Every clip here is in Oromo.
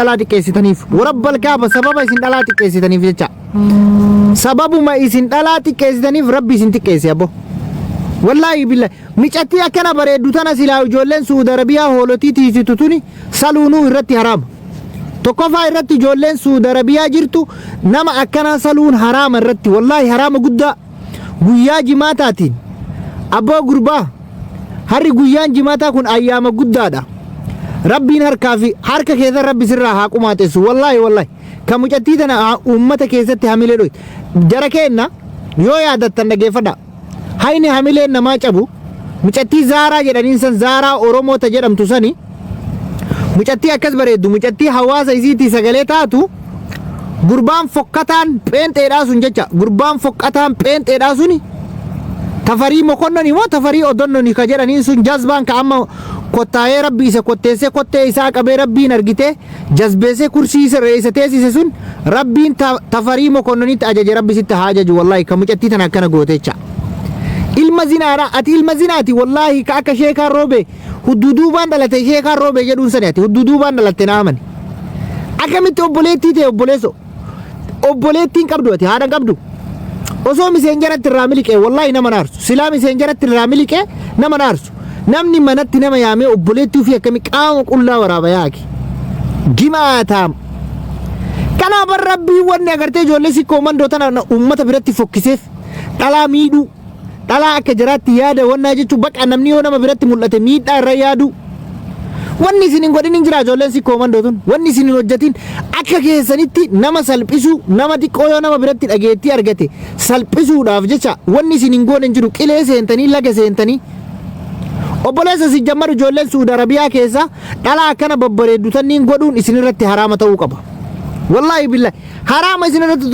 dhalaa xiqqeessitaniif warabbal kaaba sababa isin dhalaa xiqqeessitaniif jecha sababuma isin dhalaa xiqqeessitaniif rabbi isin xiqqeesse abbo wallahi billahi micatti akkana bareeddu tana silaa ijoolleen Suudi Arabiyaa hoolotii tiisitu tuni saluunuu irratti haraama tokkoffaa irratti ijoolleen Suudi Arabiyaa jirtu nama akkana saluun haraama irratti wallahi haraama guddaa guyyaa jimaataatiin abboo gurbaa harri guyyaan jimaataa kun ayyaama guddaadha rabbiin harka keessa rabbi sirraa haa qumaateessu wallahi kan mucattii tana ummata keessatti hamilee dhoyte jara keenna yoo yaadattan dhageeffadha hayni hamileen namaa cabu mucattii Zaaraa jedhaniin san Zaaraa Oromoota jedhamtu sani mucattii akkas bareeddu mucattii hawaasa isiitii sagalee taatu gurbaan fokkataan pheenxeedhaa sun jecha gurbaan fokkataan pheenxeedhaa suni tafarii mokonnoni moo tafarii odonnoni ka jedhaniin sun jazbaan ka amma kottaayee rabbi isa kotteessee kottee isaa qabee rabbiin argite jazbeessee kursii isa reessa teessise sun rabbiin tafarii mokonnonitti ajaje rabbi sitti haa ajaju wallahi ka mucattii tana akkana gootecha ilma zinaadha ati ilma zinaati wallahi ka akka sheekaan roobe hudduduubaan dhalate sheekaan roobe jedhuun sani ati hudduduubaan dhalatte naamani akkamitti obboleettii ta'e obboleettiin qabdu ati haadha qabdu osoo miseenjaratti irraa miliqee wallahi nama naarsu silaa miseenjaratti irraa miliqee nama naarsu namni manatti nama yaamee obboleettii fi akkami qaama qullaa waraaba yaaki gimaataam kanaaf rabbii wanni agartee ijoollee sikkoo mandoo tana ummata biratti fokkiseef dhalaa miidhuu dhalaa akka jiraatti yaada wannaa jechuun baqa namni yoo nama biratti mul'ate miidhaa irra yaadu wanni isin hin godhin hin jira ijoolleen sikkoo mandoo tun wanni isin hin hojjetin akka keessanitti nama salphisuu nama xiqqoo yoo nama biratti dhageettii argate salphisuudhaaf jecha wanni isin hin goone hin jiru qilee seentanii laga seentanii obboleessa si jammar ijoolleen Suudi Arabiyaa keessa dhalaa akkana babbareeddu tanniin godhuun isin irratti haraama ta'uu qaba wallahi billahi haraama isin irratti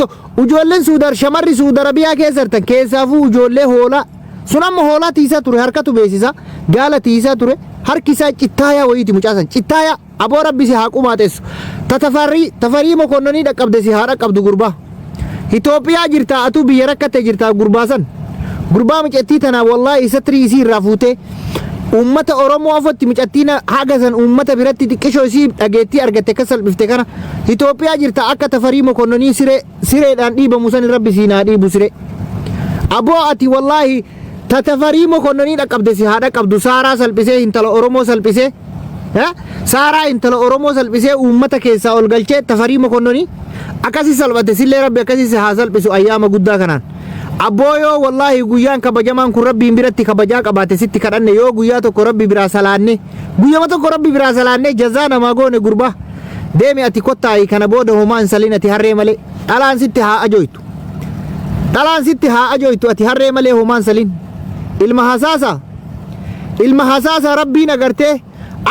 ijoolleen shamarri Suudi Arabiyaa keessa jirtan keessaafuu ijoollee hoolaa sun amma hoolaa tiisaa ture harkatu beeksisa gaala tiisaa ture harki isaa cittaayaa wayiiti mucaasan cittaayaa aboo rabbi si haa qumaateessu tafarii mokonnonii dhaqqabde si haa dhaqqabdu gurbaa Itoophiyaa jirtaa atuu biyya rakkatte jirtaa gurbaasan gurbaa mucattii tanaa wallahi isatti isii irraa fuutee ummata Oromoo afatti mucattiin hagasan ummata biratti xiqqishoo isii dhageettii argatte akka salphifte kana Itoophiyaa jirtaa akka tafarii mokonnonii sireedhaan dhiibamu san rabbi si naa dhiibu siree aboo ati wallahi tafarii mokonnonii dhaqqabde si haa dhaqqabdu Saaraa salphisee intala Oromoo salphisee Saaraa intala Oromoo salphisee ummata keessaa ol galchee tafarii mokonnonii akkasi salphate sillee rabbi akkasi si haa salphisu ayyaama guddaa kanaan abbooyoo wallahi guyyaan kabajamaan kun rabbiin biratti kabajaa qabaate sitti kadhanne yoo guyyaa tokko rabbi biraa salaanne guyyama tokko rabbi biraa salaanne jazaa namaa goone gurbaa deemi ati kottaayi kana booda homaa hin salin ati harree malee dhalaan sitti haa ajoytu ati harree malee homaa hin salin ilma hasaasa rabbiin agartee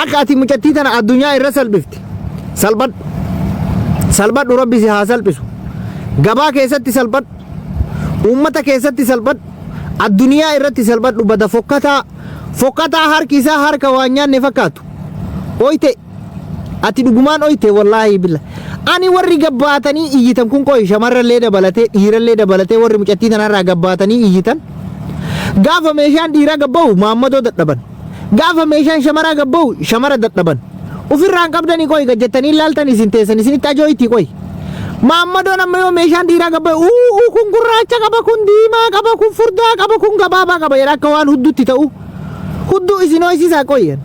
akka ati mucattii tana addunyaa irra salphifti salphadhu rabbi si haa salphisu gabaa keessatti salphadhu ummata keessatti salphadhu addunyaa irratti salphadhu bada fokkataa harki isaa harka waan nyaanne fakkaatu oyte ati dhugumaan oyte wallahi billah ani warri gabbaatanii iyyitan kun qoy shamarrallee dabalatee dhiirallee dabalatee warri mucattii tanarraa gabbaatanii iyyitan gaafa meeshaan dhiiraa gabbaa'u maammadoo dadhaban gaafa meeshaan shamaraa gabbaa'u shamara dadhaban ufirraan qabdanii qoy gajjattanii ilaaltan isin teessan isinitti ajooyti qoy maammadoo nama yoo meeshaan dhiiraa gabbaa'u kun gurraacha qaba kun diimaa qaba kun furdaa qaba kun gabaabaa qaba jedha akka waan huddutti ta'u hudduu isin hoysisaa qoyyan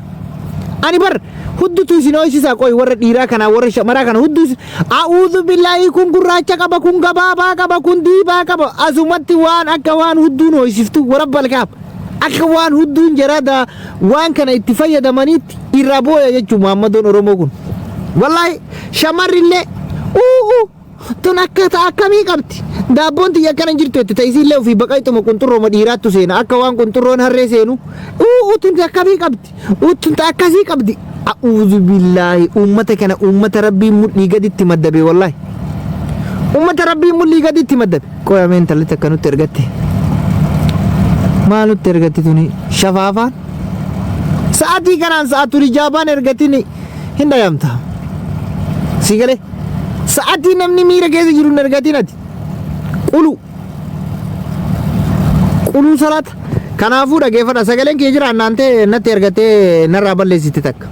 ani bar huddutu isin hoysisaa qoy warra dhiiraa kana warra shamaraa kana hudduu a'uudhu billaahi kun gurraacha qaba kun gabaabaa qaba kun diimaa qaba asumatti waan akka waan hudduun hoysiftu warabbal kaab akka waan hudduun jarada waan kana itti fayyadamaniitti irraa booya jechuun maammadoon Oromoo kun wallahi shamarrillee tun akkamii qabdi daabboon tiyya akkana jirtu itti ta'isiillee ofii baqayxuma qunxurrooma dhiiraattu seena akka waan qunxurroon harree seenu tun akkamii qabdi tun akkasii qabdi a'uudhu billaahi ummata kana ummata rabbiin mudhii gaditti maddabe wallahi ummata rabbiin mudhii gaditti maddabe qoyameen tallitti akka nutti ergatte maal nutti ergatti tuni shafaafaan sa'aatii kanaan sa'aatul ijaabaan ergatini hin dhayamta si galee sa'aatii namni miira keessa jiru hin ergatin ati quluu salaata kanaafuu dhageeffadha sagaleen kee jira naantee natti ergatee narraa balleessite takka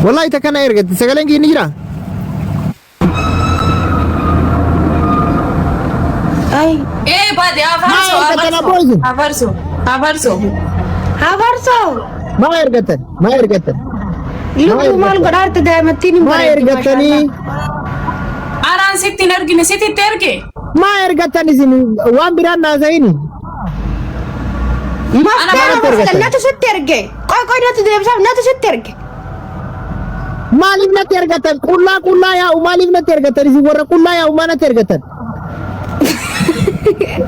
والله تكنا إرجع سجلين كي نجرا أي إيه بدي أفرسو ما إرجع يلو مال قرارت دائما تيني ما إرجع أنا ستي نرجع ستي ترجع ما إرجع سين وان بيران نازيني ما أنا لا تسترجع كوي لا تدري بس لا تسترجع مالك نترجع كلا يا ومالك نترجع ترى ورا كلا يا وما نترجع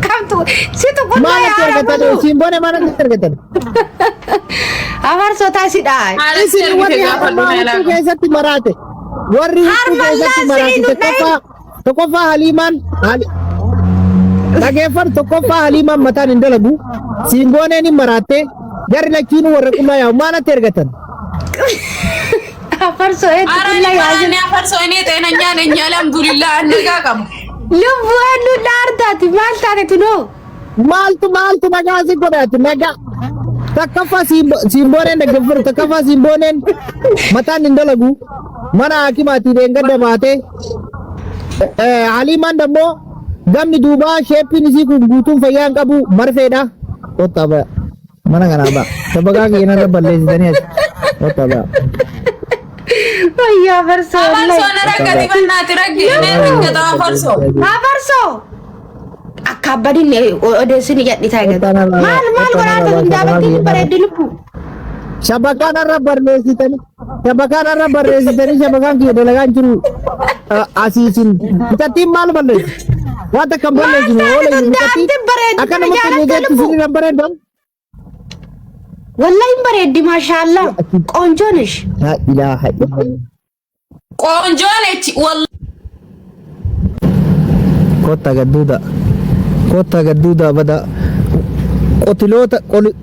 كم تو سيتو كلا ما يا نترجع سيمبوني ما نترجع أفر سوتا سيداي إسي وري هذا كيسة تمراتة وري كيسة تمراتة تكوفا هاليمان تكيفر تكوفا هاليمان متى نندلبو سيمبوني ني مراتة جاري لكينو ورا كلا يا وما نترجع أفر سو إيه أنا يعني أفرسو إني تينا نيا الحمد لله أنك كم لبو أنو لارداتي مال تاني تنو maaltu nagaa si godhaati nagaa takkafa simbooneen dhaggeeffatu takkafa simbooneen mataan hin dalagu mana hakimaati deengada baate haliimaan dammoo gamni duubaa sheeppiin isii kun guutuun fayyaa hin qabu marfeedha kottaa ba'a mana kanaa ba'a sabagaa keenarra balleessitanii as kottaa ba'a. Ayya Afarso naraggati bannaati raggi naraggata Afarso akkabadin odeessini jedhitaa eegatu maal godhaata hundaabatiin bareeddi lubbu shabakaan irra barreessitanii shabakaan kiyya dalagaan jiru asiisin bitattiin maal balleessi waan takkan balleessinu oolee bitattiin akka namatti miidheetti sirriidhaan bareeddamu wallahi bareeddi maashaallah qoonjoonesh yaa ilaaha qoonjoonechi kotta gadduuda bada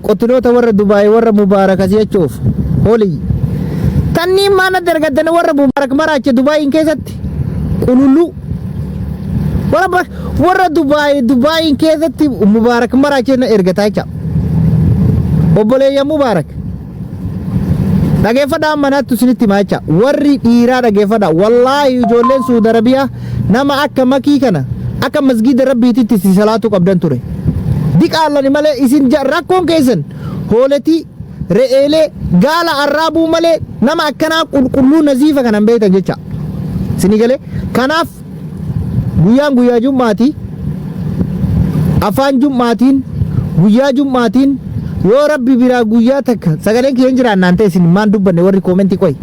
qotiloota warra Dubaay warra Mubaarak asii jechuuf hoolii tanniin maana dargaddana warra Mubaarak maraache Dubaayin keessatti qulullu warra Dubaayin keessatti Mubaarak maraache na ergataa jecha obboleeyya Mubaarak dhageeffadhaa manaatti isinitti himaa jecha warri dhiiraa dhageeffadhaa wallaahi ijoolleen Suudi Arabiyaa nama akka makii kana akka masgiida rabbiititti si salaatu qabdan ture diqaalani malee isin rakkoon keessan hooletii re'eelee gaala arraabuu malee nama akkanaa qulqulluu naziifa kanan beektan jecha sini galee kanaaf guyyaa jummaatii afaan jummaatiin guyyaa jummaatiin yoo rabbi biraa guyyaa takka sagaleen kiyyan jiraan naan ta'e isin maan dubbanne warri koomentii qoy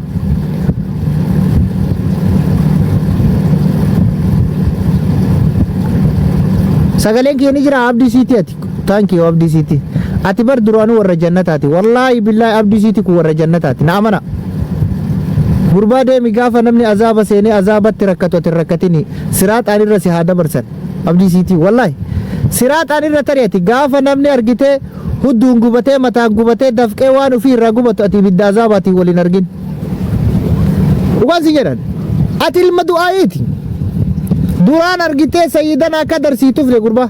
sagaleen kiyyan jira abdii siiti ati thank you abdii siiti ati bar duraanu warra jannataati wallaahi billaahi abdii siiti ku warra jannataati na amana gurbaa deemi gaafa namni azaaba seenee azaabatti rakkatu ati rakkatini siraaxaan irra si haa dabarsan abdii siiti wallaahi siraaxaan irra tari'ati gaafa namni argitee hudduun gubatee mataan gubatee dafqee waan ufii irraa gubatu ati ibidda azaabaati waliin argin dhugaan si jedhan ati ilma du'aayiiti duraan argitee sayyidanaa akka darsiituuf gurbaa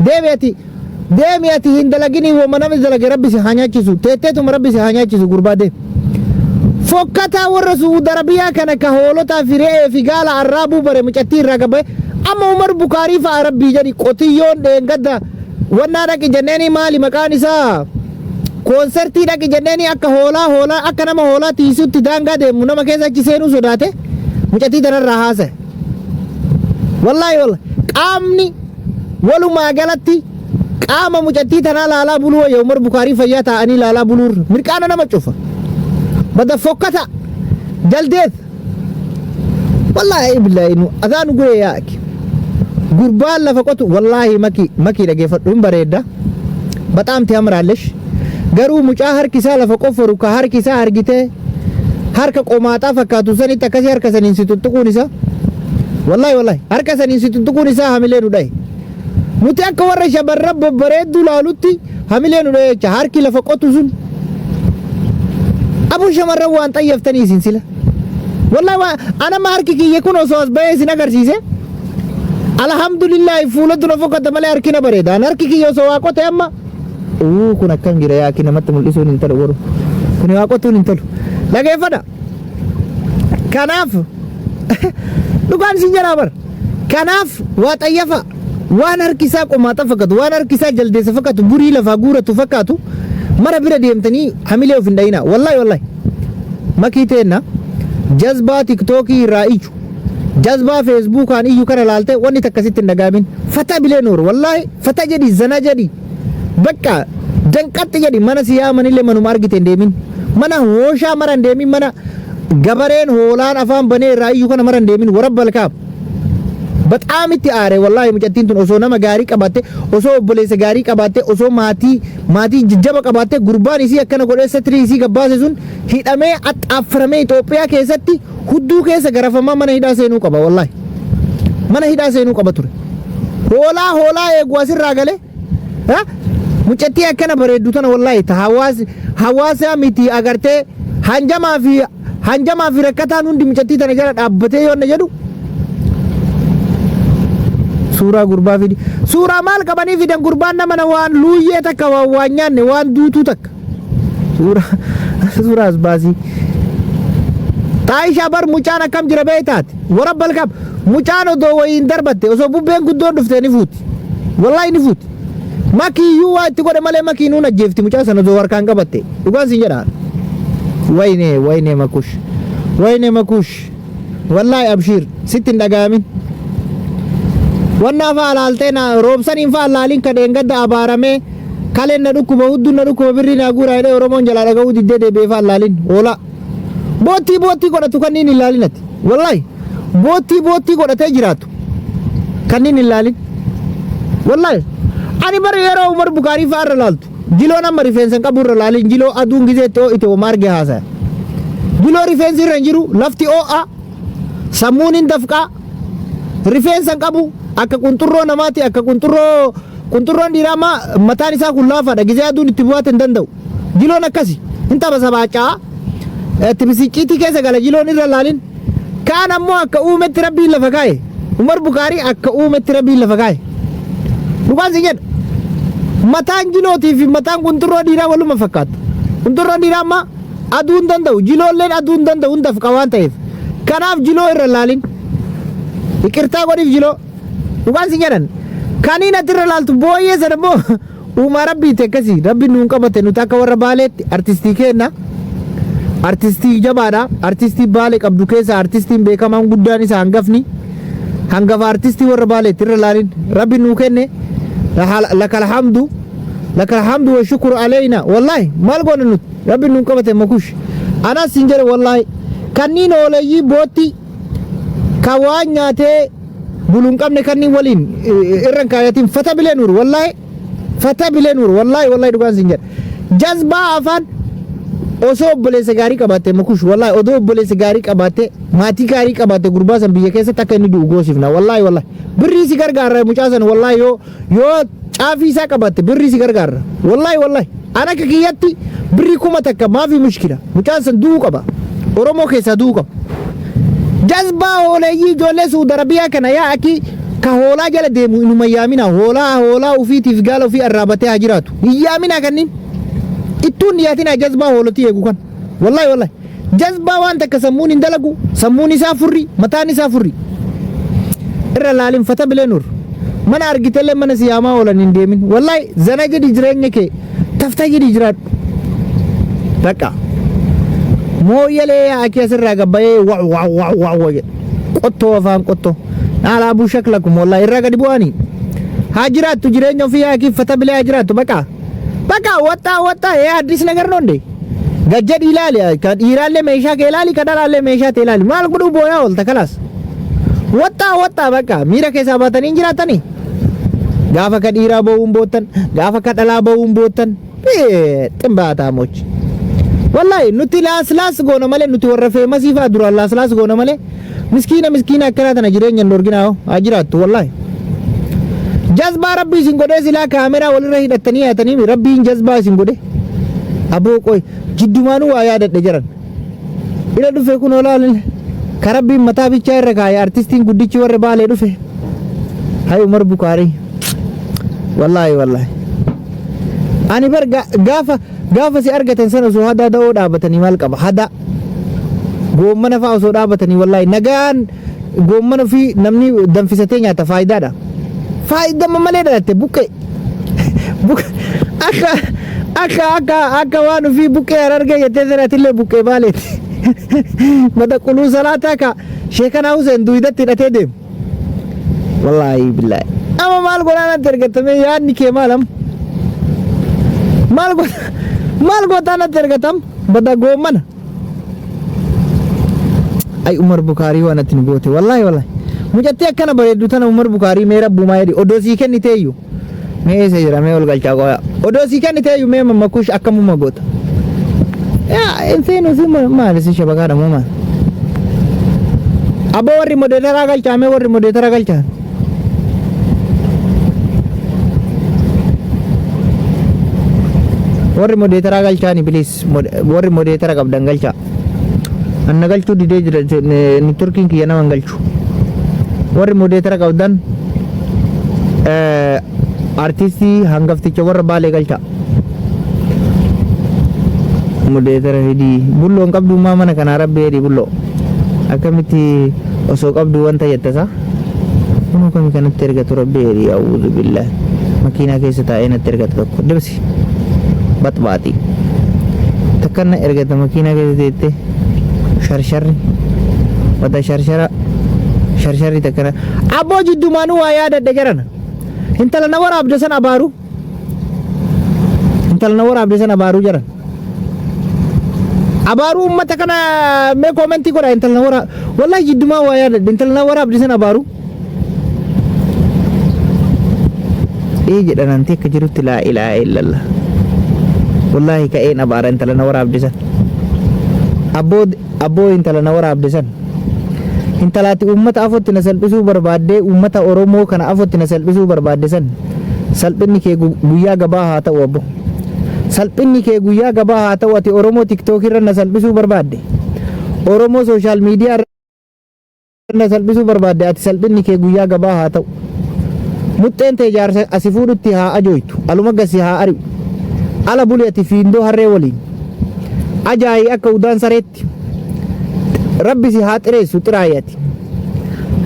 deemi ati hin dalagini wama namni dalage rabbi si haa nyaachisu teetteetuma rabbi si haa nyaachisu gurbaa deemi fokkataa warra Suudi Arabiyaa kana ka hoolotaa fi re'ee fi gaala arraabuu bare mucattii irraa gabaye amma Umar Bukaarii fa'a rabbii jedhi qotiyyoon dheengadda wannaa dhaqi jenneeni maali maqaan isaa koonsertii dhaqi jenneeni akka hoolaa akka nama hoolaa tiisutti daangaa deemu nama keessa achi seenuu sodaate mucattii tanarraa haasa'e wallaahi qaamni walumaa galatti qaama mucattii tanaa laalaa buluu wayya Umar Bukaarii fayyaa taa'anii laalaa buluurra mirqaana nama cufa bada fokkata jaldeet wallaahi billaahi nu adaan guree yaaki gurbaan lafa qotu wallaahi makii dhageeffadhu hin bareedda baxaamti amraallesh garuu mucaa harki isaa lafa qofforu ka harki isaa argitee harka qomaaxaa fakkaatu sanitti akkasii harka saniin si tuttuquun isaa wallaahi harka saniin si tuttuquun isaa hamilee nu dhaye nuti akka warra shamarran babbareedduu laalutti hamilee nu dhaye jecha harki lafa qotu sun abuu shamarran waan xayyaftanii isin sila wallaahi anama harki kiyya kun osoo as bahee isin agarsiise alhamdulillah fuula dura fokkata malee harkina bareedaan harki kiyya osoo waaqote amma kun akkam jira yaa namatti mul'isuun hin talu waru kun waaqotuun hin talu dhageeffadha kanaaf dhugaan sin jala bar kanaaf waa xayyafa waan harkisaa qomaata fakkaatu waan harkisaa jaldeessa fakkaatu burii lafaa guuratu fakkaatu mara bira deemtanii hamilee of hin dhayina wallahi makii teenna jazbaa tiktookii irraa iyyu jazbaa feesbuukaan iyyu kana laalte wanni takkasitti hin dhagaamin fata bilee nuur wallahi fata jedhi zana jedhi bakka danqatti jedhi mana siyaamanillee manuma argite hin deemin mana hooshaa mara hin deemin mana gabareen hoolaan afaan banee irraa iyyu kana mara hin deemin warabbal kaab በጣም itti aare wallahi mucattiin tun osoo nama gaarii qabaatte osoo obboleessa gaarii qabaatte osoo maatii jajjaba qabaatte gurbaan isii akkana godhee satirii isii gabbaase sun hidhamee axxaaffaramee Itoophiyaa keessatti hudduu keessa garafamaa mana hidhaa seenuu qaba wallahi mana hidhaa seenuu qaba ture hoolaa eegu asirraa galee mucattii akkana bareeddu tana wallahi ta hawaasa miti agartee hanjamaa fi rakkataan hundi mucattii tana jala dhaabbatee yoonna jedhu suuraa gurbaa fidi suuraa maal qabanii fidan gurbaan nama waan luuyyee takka waan nyaanne waan duutuu takka suuraa asbaasii taayishaa bar mucaan akkam jira beeytaati warabbal kab mucaan odoo wayiin darbatte osoo bubbeen guddoon dhufte ni fuuti wallahi ni fuuti makiiyyuu waa itti godhe malee makiinuun ajjeefti mucaa sana odoo harkaan qabatte dhugaan sin jedhaan wayne makush wallahi abshiir sitti hin dhagaamin wanna faalaaltee na roobsaniin faallaalin kadheen gadda abaaramee kaleen na dhukkuba hudduun na dhukkuba birrii na guuraa jedhee Oromoon jalaa dhaga'uu diddee deebi'ee faallaalin oola boottii godhatu kanniin hin laalinati wallahi boottii godhatee jiraatu kanniin hin laalin wallahi ani bari yeroo Umar Bukaarii fa'aarra laaltu jiloo nama rifeensan qaburra laalin jiloo aduun gizeetti oo ite omaarge haasaya jiloo rifeensi irra hin jiru lafti oo'a sammuun hin dafqaa rifeensan qabu akka qunxurroo namaati akka qunxurroon dhiiraa mataan isaa kun laafaadha gizee aduun itti bu'aate hin danda'u jiloon akkasi hin tapha sabaacaa tibisiqiitii keessa gala jiloon irra laalin kaan ammoo akka uumetti rabbiin lafa kaa'e Umar Bukaarii akka uumetti rabbiin lafa kaa'e dhugaan si jedha mataan jilootii fi mataan qunxurroo dhiiraa waluma fakkaatu qunxurroon dhiiraa amma aduu hin danda'u jiloolleen aduu hin danda'u hin dafqa waan ta'eef kanaaf jiloo irra laalin ikirtaa godhiif jiloo dhugaan si jedhan kaniin atirra laaltu booyyee sana immoo uumaa rabbiiti akkasii rabbi nuun qabate nuti akka warra baaleetti artistii kenna artistii jabaadha artistii baalee qabdu keessa artistiin beekamaan guddaan isa hangafa artistii warra baaleetti irra laalin rabbi nuu kenne lakal hamdu wa shukru alayna wallahi maal goona nuti rabbi nuun qabate makush anas sin jedhe wallahi kanniin ooleyyii bootti ka waan nyaatee buluun qabne kanniin waliin irran kaayatiin fata bilee nuur wallahi dhugaan sin jedhe jazbaa afaan osoo obboleessa gaarii qabaatte makush wallahi odoo obboleessa gaarii qabaatte maatii gaarii qabaatte gurbaa san biyya keessatti akka inni du'u goosifna wallahi birrii si gargaarra mucaa san wallahi yoo caafii isaa qabaatte birrii si gargaarra wallahi ana akka kiyyatti birrii kuma takka maafi mushkila mucaan san du'uu qaba Oromoo keessaa du'uu qaba jazbaa hooleeyyii ijoollee Suudi Arabiyaa kana yaa aki ka hoolaa jala deemu inuma yaamina hoolaa ufiitiif gaala ufii arraabatee haa jiraatu hin yaamina kanniin ittuun dhiyaatina jazbaa hoolotii eegu kan wallahi jazbaa waan takka sammuun hin dalagu sammuun isaa furri mataan isaa furri irra laalin fata bilee nuur mana argitellee mana siyaamaa oolan hin deemin wallahi zana jedhi jireenya kee tafta jedhi jiraadhu bakka mooyyalee akka asirraa gabbayee waa qottoo afaan qottoo alaabuu shaklakum wallahi irraa gadi bu'anii haa jiraattu jireenya ofii haa kiffata bilee haa jiraattu bakka ወጣ ይሄ አዲስ ነገር ነው እንዴ ገጀድ ይላል ከዲራለ ሜሻ ከላሊ ከዳላለ ሜሻ ተላሊ ማል ጉዱ ቦያ ወልተ ከላስ ወጣ በቃ ሚራ ከሳባተን እንጅራተኒ ጋፈ ከዲራ በውን ቦተን ጋፈ ከደላ በውን ቦተን ጥምባታሞች ወላሂ ኑቲ ላስላስ ጎነ መለ ኑቲ ወረፈ መሲፋ ዱራ ላስላስ ጎነ መለ ምስኪና ከራተና ጅሬኛ ኖርጊናው አጅራቱ ወላሂ jazbaa rabbii isin godhee silaa kaameraa walirra hidhattanii yaatanii rabbiin jazbaa isin godhe aboo qoy jiddumaanuu waa yaadadhe jiran ila dhufe kun olaalin ka rabbiin mataa bichaa irra kaaya artistiin guddichi warra baalee dhufe hay Umar Bukaarii wallahi ani bar gaafa si argatan sana osoo hadaa da'oo dhaabatanii maal qaba hadaa goommana fa'aa osoo dhaabatanii wallaahi nagaan goommana fi namni danfisatee nyaata faayidaadha. Faayidama malee dhalatte buqqee akka waan ofii buqqee argee jettee siraatillee buqqee baaleeti. Mata quluu salaataa ka sheekana Hussein duwidatti hidhatee deemu. Wallaahi billaahi. Amma maal godhaan ati ergatame yaadni kee maalam? Maal gootaan ati ergatam? Bada goommana. Ay Umar Bukhari waan ati nu goote wallaahi. Mucatti akkana bareeddu tana Umar Bukhari mee rabbumaa jedhi odoo sii kenniteeyyu. Mee eessa jira mee ol galchaa qoya. Odoo sii kenniteeyyu mee mammakuush akkamuma goota. Yaa seenu si maali si shabakaadha moo maali? Abbo warri modeetaraa galchaa mee warri modeetaraa galchaa. Warri modeetaraa galchaani bilis warri modeetara qabdan galchaa. Anna galchuu didee jira ni turkiin kiyya nama galchu. Warri modeetara qabdan artistii hangafticha warra baalee galchaa. Modeetara hidii bulloon qabdu maa mana kana rabbi hidii bulloo akkamitti osoo qabdu wanta jettasa kunoo kami kanatti ergatu rabbi hidii awuuzu billaahi makiinaa keessa taa'ee natti ergatu tokko dibsi baxbaaxi takkanna ergata makiinaa keessa teette sharsharri wata sharshari takkana abboo jiddumaanuu waa yaadadhe jarana intala na waraabde san abaaru jaran abaaru ummata kana mee koomenti godha intala na wara wallahi jiddumaa waa yaadadhe intala na waraabde san abaaru jedhananti akka jirutti laa ilaaha illallah wallahi ka'een abaara intala na waraabde san abboo intala na waraabde san intalaati ummata afotti na salphisuu barbaadde ummata oromoo kana afotti na salphisuu barbaadde san salphinni kee guyyaa gabaa haa ta'u abbo salphinni kee guyyaa gabaa haa ta'u ati oromoo tiktook irra na salphisuu barbaadde oromoo sooshaal miidiyaa irra na salphisuu barbaadde ati salphinni kee guyyaa gabaa haa ta'u muxxeen tee jaarsa asi fuudhutti haa ajooytu aluma gasi haa ari'u ala buli ati fiindoo harree waliin ajaa'ii akka udaan sareetti rabbi si haa xireessu xiraayati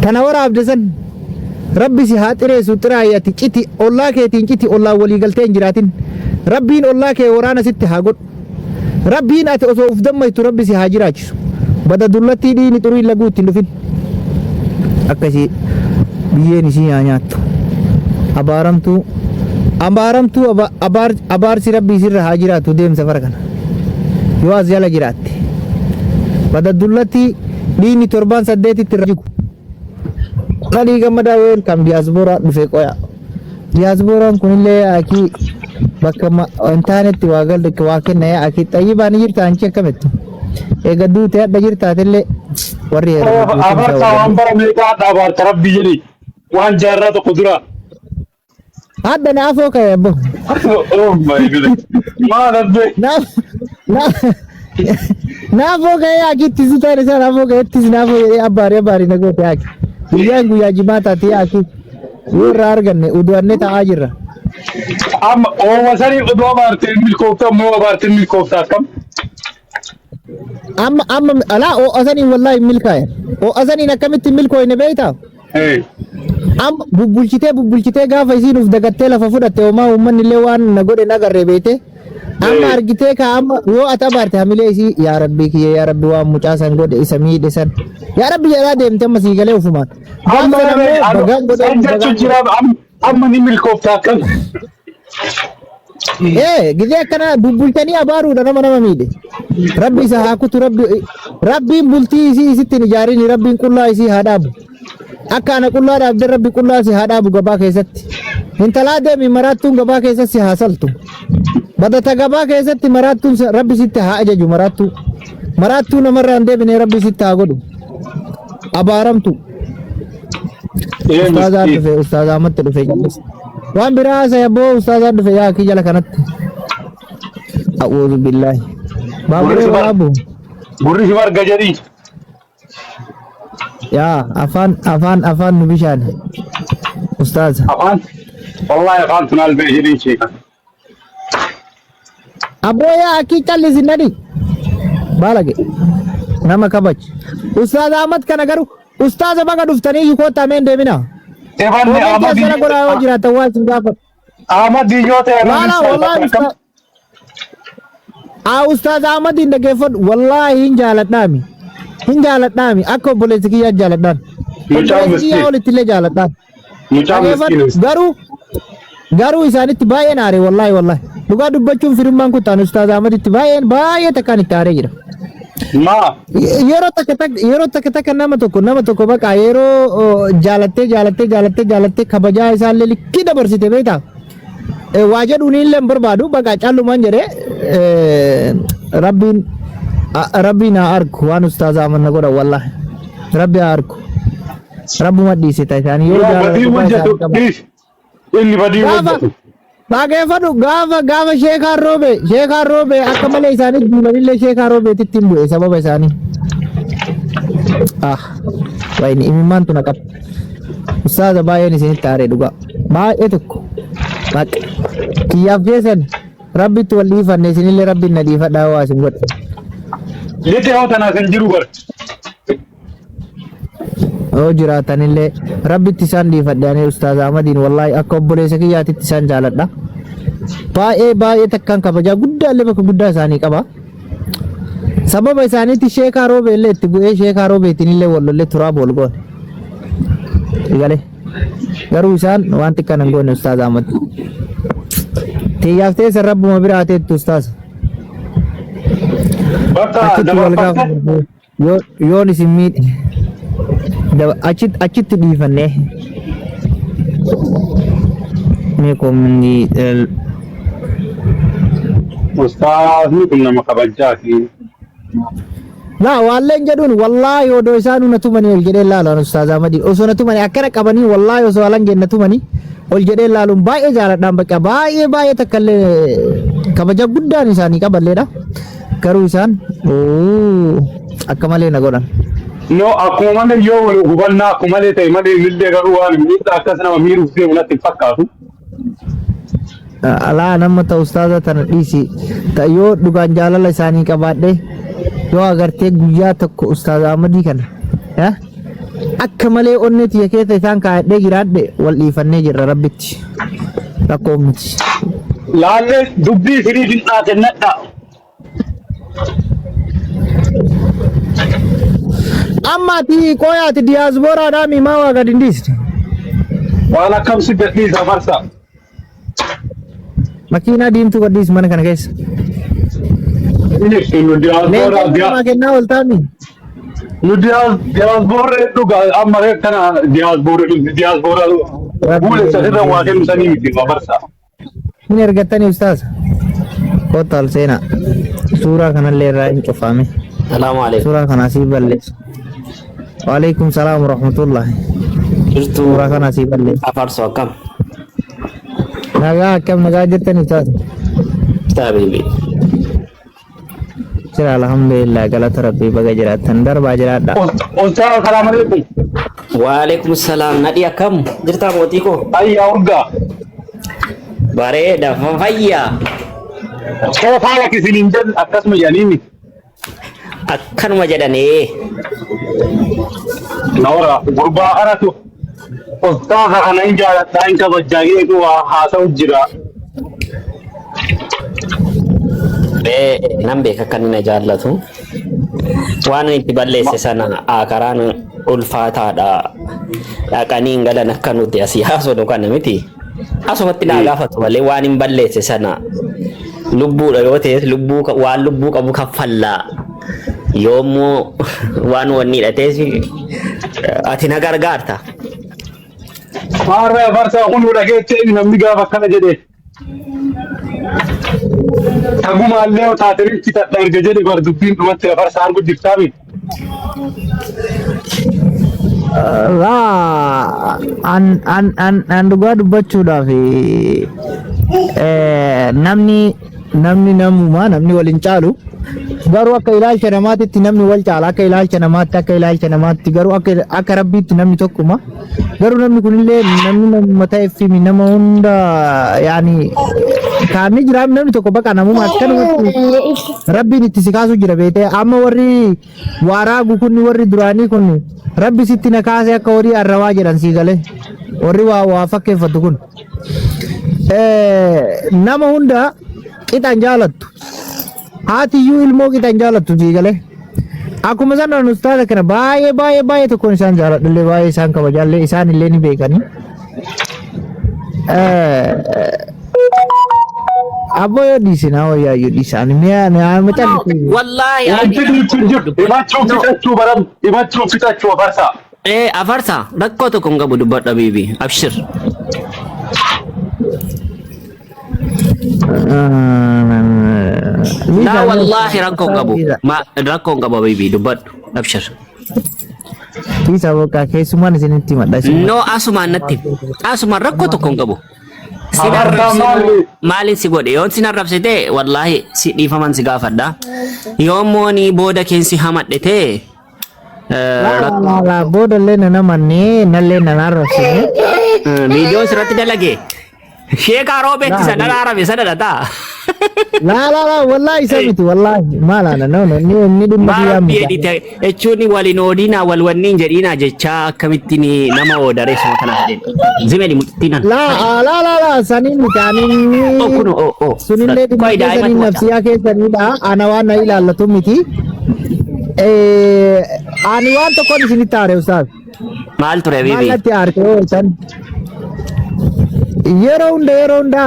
tana waraabde san rabbi si haa xireessu xiraayati citi ollaa keetiin citi ollaa walii galtee hin jiraatin rabbiin ollaa kee waraana sitti haa godhu rabbiin ati osoo uf dammaytu rabbi si haa jiraachisu bada dullattii dhiini xurii laguu ittiin dhufin akkasii biyyeen isii haa nyaattu abaaramtuu abaarsi rabbii sirra haa jiraatu deemsa fara kana yoo as jala jiraatte bada dullatti dhiini 7-8 rajigu qadii gammadaa welcome diaspora dhufe qoya diasporaan kunillee akii bakka intaanetti waa galde waa kenna yaa akii xayyibaan jirta anchi akkamittu eega duute hadda jirtaatillee warri abarta waan bara meeqaa dhaabaarta rabbi jedhi waan jaarraa tokko dura hadda naafoo ka'e abbo oh my goodness maal abbe naafoo ka'e akitti sutaan isaa naafoo ka'ettis naafoo jedhee abbaari nagoote aki guyyaa jimaataati aki warra arganne udu'anne ta'aa jirra amma ooma sanii uduu abaarteen milkoofta moo abaarteen milkoofta akkam amma alaa asanii wallahi milkaa'e asaniin akkamitti milkooyne beeytaa amma bubbulchitee gaafa isiin uf dagattee lafa fudhatte homaa uummanni illee waan na godhe nagarree beeyte amma argitee ka amma yoo ati abaarte hamilee isii yaa rabbii kiyya yaa rabbi waan mucaa san godhe isa miidhe san yaa rabbi jedhaa deemte amma sii galee ufumaan amma ni milkoofta akkam gizee akkana bubbulchanii abaaruudha nama miidhe rabbi isa haa kutu rabbiin bultii isii isittiin ijaarini rabbiin qullaa isii haa dhaabu akka ana qullaa dhaabde rabbi qullaa si haa dhaabu gabaa keessatti intalaa deemi maraattuun gabaa keessatti haa saltu badata gabaa keessatti maraattuun rabbi sitti haa ajaju maraattuu namarraan deebine rabbi sitti haa godhu abaaramtu ustaazaa amatti dhufe waan biraa haasaya boo ustaazaa dhufe yaa kii jala kanatti a'uudhu billaahi baaburee waraabu gurri si marga jedhii yaa afaan nu bishaan ustaaza afaan wallahi afaan tunaal bee jedhii sheeka abboo yaa akii callisi nadi baalage nama kabaj Ustaz Ahmad kana garu Ustaz baga duftanii yukoota meen deemina Ebanne Ahmad jara gola wajira tawal singafa Ahmad diyote wala wallahi Ustaz Ahmad indagefod wallahi hin jaaladhaami akka obboleessi kiyyaa jaaladhaan kiyyaa olittillee jaaladhaan garuu isaanitti baay'ee naare wallahi dhugaa dubbachuun firummaan kun ta'an Ustaaz Ahmaditti baay'ee takkaan itti aaree jira yeroo takka nama tokko baqa yeroo jaalattee kabajaa isaallee likkii dabarsite beektaa waa jedhuun illee barbaadu baqa caallumaan jedhee rabbiin haa argu waan Ustaaz Ahmad na godha wallahi rabbi haa argu rabbuma dhiisita isaanii yoo Baageffadhu gaafa Sheekaan Roobe akka malee isaanii duulanillee Sheekaan Roobeetitti hin bu'e sababa isaanii. Wayni imimmaan tuna qaba. Ustaaza baay'een isinitti aaree dhugaa. Baay'ee tokko. Kiyyaaf keessan rabbitti wal dhiifanne isinillee rabbiin na dhiifadhaa waa isin godhe. Liti hoo tanaa kan jiru bar. Oo jiraatanillee rabbitti isaan dhiifadhaanii Ustaaz Ahmadiin wallahi akka obboleessa kiyyaatitti isaan jaaladha. Baay'ee takkaan kabajaa guddaallee bakka guddaa isaanii qaba. Sababa isaaniitti Sheekaa Roobee illee itti bu'ee Sheekaa Roobeetiin illee wallollee turaa boolgoon. Egalee garuu isaan waan xiqqaan hin goone Ustaaz Ahmad. Tiyyaaf teessa rabbuma biraa teettu Ustaaz. Yoon isin miidhe. Achitti dhiifannee mee koomni Ustaazni kun nama kabajaati. Laa waalleen jedhuun wallaahi odoo isaan na tumanii ol jedhee ilaalan Ustaaz Ahmadiin osoo na tumanii akkana qabanii wallaahi osoo alan na tumanii ol jedhee ilaaluun baay'ee jaaladhaan bakka baay'ee takkallee kabaja guddaan isaanii qaballeedha garuu isaan akka malee na godhan. No, akkuma malee yoo wal hubannaa akkuma malee ta'e malee illee garuu waan miidhaa akkas nama miiruuf deemu natti hin fakkaatu. Alaa nama ta'u Ustaaza tana dhiisi yoo dhugaan jaalala isaanii qabaadhe yoo agartee guyyaa tokko Ustaaz Ahmadii kana akka malee onnee tiyya keessa isaan kaa'adhee jiraadhe wal dhiifannee jirra rabbitti rakkoo miti. Laallee dubbii firii dinnaate nadha. Amma ati qoyaati diyaasbooraadhaa mimaa waa gadi dhiiste. Waan akkamsi gadhiisa farsa. Makiinaa diimtuu gadhiis mana kana keessa. Leenca kennaa ol taa'anii. Nu diyaasboorree dhugaa amma kana diyaasboora buule sasirra waa kennu sanii miti farsa. Hin ergattanii Ustaaz. Kottu al seenaa. Suuraa kanallee irraa hin cufame. Salaamu alaikum. Suuraa kanaa sii balleessu. Waalaikum salaam warahmatullahi. Jirtu Suuraa kanaa sii balleessu. afarsu akkam. Nagaa akkam nagaa jirtanii Ustaaz. Taabibi. Jira alhamdulillah galata rabbii baga jiraattan darbaa jiraadha. Ustaaz salaam alaikum. Waalaikum salaam. Nadhi akkam jirtaa mootii koo. Ayyaa urgaa. Bareeda fayyaa. Faaya kisiniin jedhu akkasuma jedhanii akkanuma jedhanii. Noora gurbaa kanatu ustaaza kana hin jaaladhaa hin kabajaa jedhu waa haasa'u jira. Nan beeka kan inni jaallatu. Waan itti balleesse sana akaraan ulfaataadha. Dhaqanii hin galan akka nuti asii haasofnu kana miti. Asumatti naa gaafatu malee waan hin balleesse sana lubbuudha yoo ta'e waan lubbuu qabu kaffallaa. Yoommoo waan wanni hidhatees ati na gargaarta. Maarraa farsaa kun dhageettee namni gaafa akkana jedhee. Tagumaallee taatirichi tadha erga jedhe bar dubbiin dhumatti farsaa arguddiftaa miti. An dhugaa dubbachuudhaaf namni namummaa namni waliin caalu garuu akka ilaalcha namaatti namni wal caala akka ilaalcha namaatti garuu akka rabbiitti namni tokkuma garuu namni kunillee namni nama ta'eef nama hunda yaani kaamni jira namni tokko baqa namuma akkanumatti rabbiin itti si kaasu jira beete amma warri waaraagu kunni warri duraanii kunni rabbi sitti na kaase akka horii arrawaa jedhan sii galee warri waa fakkeeffatu kun nama hunda qixan jaalattu haatiyyuu ilmoo qixan jaalattu sii galee akkuma sanan ustaada kana baay'ee tokkoon isaan jaaladhullee baay'ee isaan kabajaallee isaan illee ni beekanii Abo yo di sini awal ya di sana macam wallahi imachuu fitachuu afarsa afarsa rakkoo tokko hin qabu dubbadha bibi abshir la wallahi rakkoo hin qabu bibi dubbadhu abshir Bisa boka kesuman isinitti madda no asumaan natti asumaan rakkoo tokko hin qabu maalin si godhe yoon sin arrabsite wallahi si dhiifaman si gaafadha yoon mooni booda keensi hamadhete la booda illee namanne nallee nan arrabsine viidiyoon sirratti dalage sheekaa roobeetti sana arabe sana dhata la wallahi sabiti wallahi malana no ni dhimma biyyamti jechuun waliin oodina wal wanniin jedhina jecha akkamitti nama oodare suma kana jedhe zimeli muttina la sanin mitanin kuno sunillee dhimma nafsiyaa keessanidha ana waan ilaallatu miti ani waan tokkoon isinitti aare ustaad maal ture bibi maalatti aarte san yeroo hunda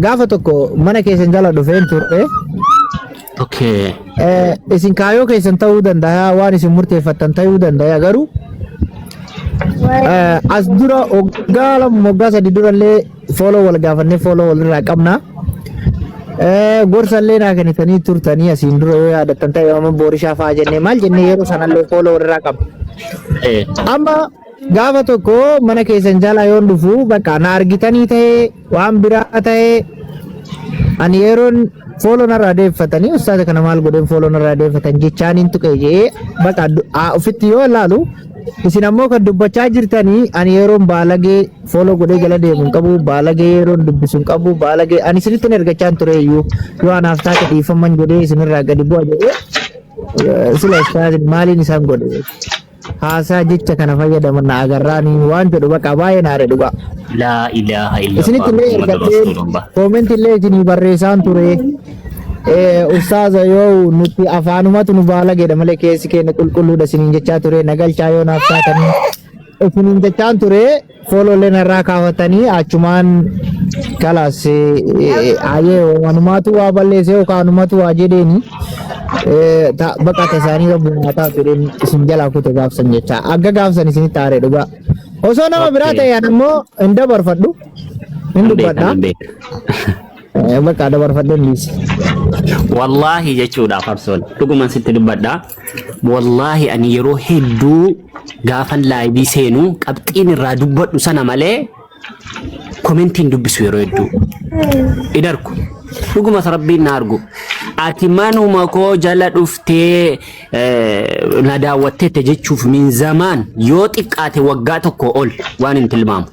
gaafa tokko mana keessan jala dhufeen ture okay isin kaayoo keessan ta'uu danda'a waan isin murteeffattan ta'uu danda'a garuu as dura moggaa sadi durallee follow wal gaafannee follow wal irraa qabna gorsallee naa kennitanii turtanii asiin dura yoo yaadattan ta'e amma boorishaa fa'aa jennee maal jennee yeroo sanallee follow wal irraa qabna amma gaafa tokko mana keessan jala yoon dhufu bakka na argitanii ta'e waan biraa ta'e ani yeroon follow narraa deeffatanii ustaata kana maal godheen follow narraa deeffatan jechaaniin tuqe jee bakka ofitti yoo ilaalu isin ammoo kan dubbachaa jirtanii ani yeroon baalagee follow godhee jala deemu hin qabu baalagee yeroon dubbisu hin qabu baalagee ani isinitti ergachaan ture iyyuu yoo anaaf taate dhiifaman jedhee isinirraa gadi bu'a jedhee sila ustaatin maaliin isaan godhe haasaa jecha kana fayyadaman na agarraanii waan jedhu bakka baay'ee naare dhuga la ilaha illallah isinitti illee ergadhee koomentii illee isinii barreessaan ture ustaaza yoo nuti afaanumatu nu baalageedha malee keessi keenya qulqulluudha isiniin jechaa ture nagalchaa yoo naaf taatanii isiniin jechaan ture fooloolee narraa kaafatanii achumaan kalaas ayee waanumatu waa balleessee yookaanumatu waa jedheeni bakka tasaanii rabbumaa taatuudhaan isin jalaa kute gaafsan jecha akka gaafsan isinitti aare dhugaa osoo nama biraa ta'e ammoo hin dabarfadhu hin dubbadha bakka dabarfadhu hin dhiisi wallahi jechuudha farsoon dhuguman sitti dubbadha wallahi ani yeroo hedduu gaafan laayivii seenuu qabxiin irraa dubbadhu sana malee komentiin dubbisu yeroo hedduu idarku dhuguma rabbiin na argu ati manuma koo jala dhuftee na daawwattee jechuuf min zamaan yoo xiqqaate waggaa tokko ol waan hin tilmaamu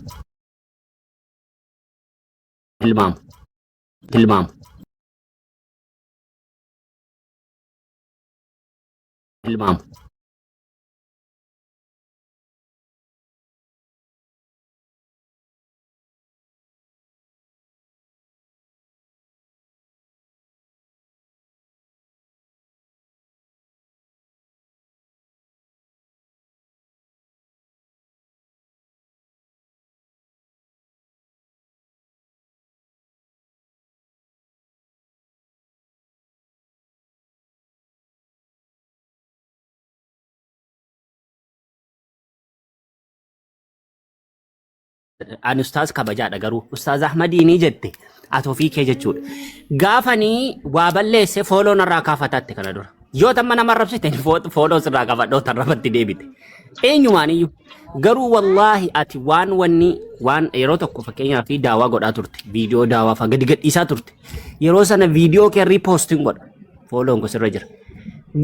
Ani ustaaz kabajaadha garuu ustaaz Ahmadiin jette atoo fi kee jechuudha. Gaafanii waa balleesse fooloo narraa kaafatatte kana dura. Yoo tamma nama arrabsite fooloo sirraa kaafadhoo tarrafatti deebite. Eenyumaan iyyuu garuu wallaahi ati waan yeroo tokko fakkeenyaa fi daawaa godhaa turte. Viidiyoo daawaa fa gadi gadhiisaa turte. Yeroo sana viidiyoo kee riipoostiin godha. fooloon kun sirra jira.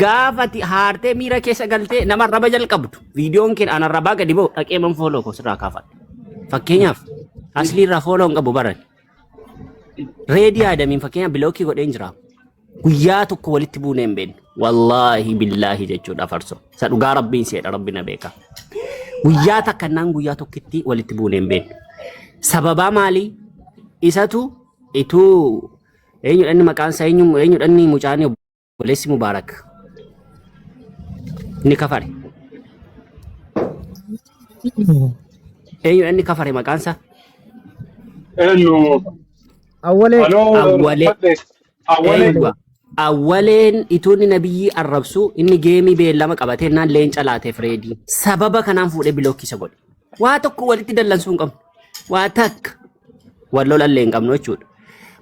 Gaafati haartee miira keessa galtee nama raba jalqabdu viidiyoon keen ana rabaa gadi ba'u dhaqee man fooloo kun sirraa kaafadhu. Fakkeenyaaf aslii irraa fooloon qabu baran. Reedii aadamiin fakkeenyaaf bilookii godheen jira. Guyyaa tokko walitti buunee hin beeknu. Wallaahi billaahi jechuudha farsoo. Isa dhugaa rabbiin seedha rabbi na beeka. Guyyaa takkannaan guyyaa tokkitti walitti buunee hin beeknu. Sababaa maalii? Isatu ituu eenyudhanni maqaan isaa eenyudhanni mucaanii obboleessi Mubaarak ni kafare. Eenyudhanni kafare maqaan isaa? Awwaleen ituun nabiyyi arrabsu inni geemii beellama qabatee naan leenca laatee Fireedii. Sababa kanaan fuudhee bilookkisa godhe. Waa tokko walitti dallansuu hin qabnu. Waa takka wallolallee hin qabnu jechuudha.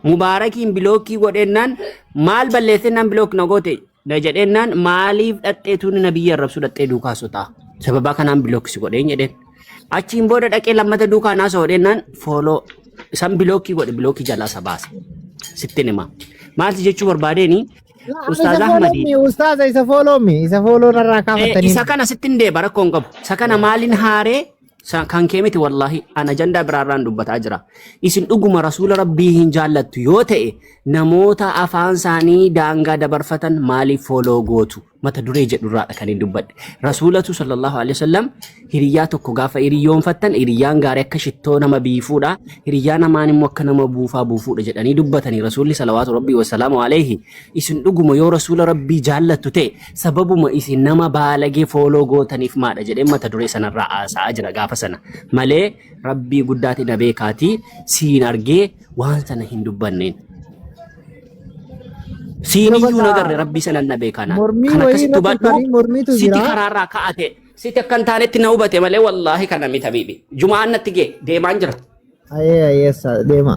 Mubaarakiin bilookkii godhennaan maal balleessennaan bilookki na goote na jedhennaan maaliif dhaqxee tuun nabiyyi arrabsu dhaqxee duukaa sotaa. Sababa kanaan bilookkisi godheen jedheen. Achiin booda dhaqee lammata duukaa naasoo godhennaan fooloo isaan bilookkii godhe bilookkii jalaa isa baase. Sittin hima. Maalti jechuu barbaadeeni Ustaaz Ahmadi. Ustaaza isa fooloo narraa kaafatanii. Isa kana sittin deeba rakkoo hin qabu. Isa kana maaliin haaree kan kee miti wallahi ana jandaa biraarraan dubbataa jira. Isin dhuguma rasuula rabbii hin jaallattu yoo ta'e namoota afaan isaanii daangaa dabarfatan maaliif fooloo gootu? Mata duree jedhurraadha kan hin dubbadhe. Rasuulatu sallallahu alaihi wasallam hiriyyaa tokko gaafa hiriyyoonfattan hiriyyaan gaarii akka shittoo nama biifuudha. Hiriyyaa namaan immoo akka nama buufuudha jedhanii dubbatanii rasuulli salawaatu rabbii wasalaamu alaihi. Isin dhuguma yoo rasuula rabbii jaallattu ta'e sababuma isin nama baalagee fooloo gootaniif maadha jedhee mata duree sanarraa haasa'aa jira gaafa sana. Malee rabbii guddaati na beekaatii siin argee waan sana hin dubbanneen. Siiniyyuu nagarre rabbii sanan na beekana. Kana akkasitti hubadhu siti karaarraa ka'ate siti akkan taanetti na hubate malee wallaahi kana miti habiibi. Jumaan natti gee deemaan jira. Ayyeessa deema.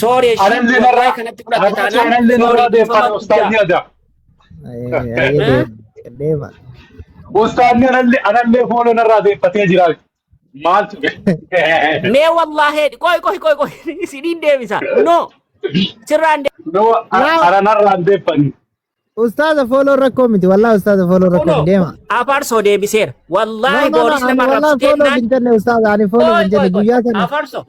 Sooree shi wallaahi kanatti fudhatte taanaan. Anallee narraa deeffata ustaadni adaa. Deema. Ustaadni anallee fooloo narraa deeffatee jira. Maaltu Mee wallaahi qoy siniin deebisa. No. Sirraan no aranarraan deeffani. Ustaaza fooloo rakkoo miti wallahi ustaaza fooloo rakkoo deema. Afarsoo deebiseera. Wallaahi Booris nama rabsiteenna ustaaza ani fooloo hin jenne guyyaa sana. Afarsoo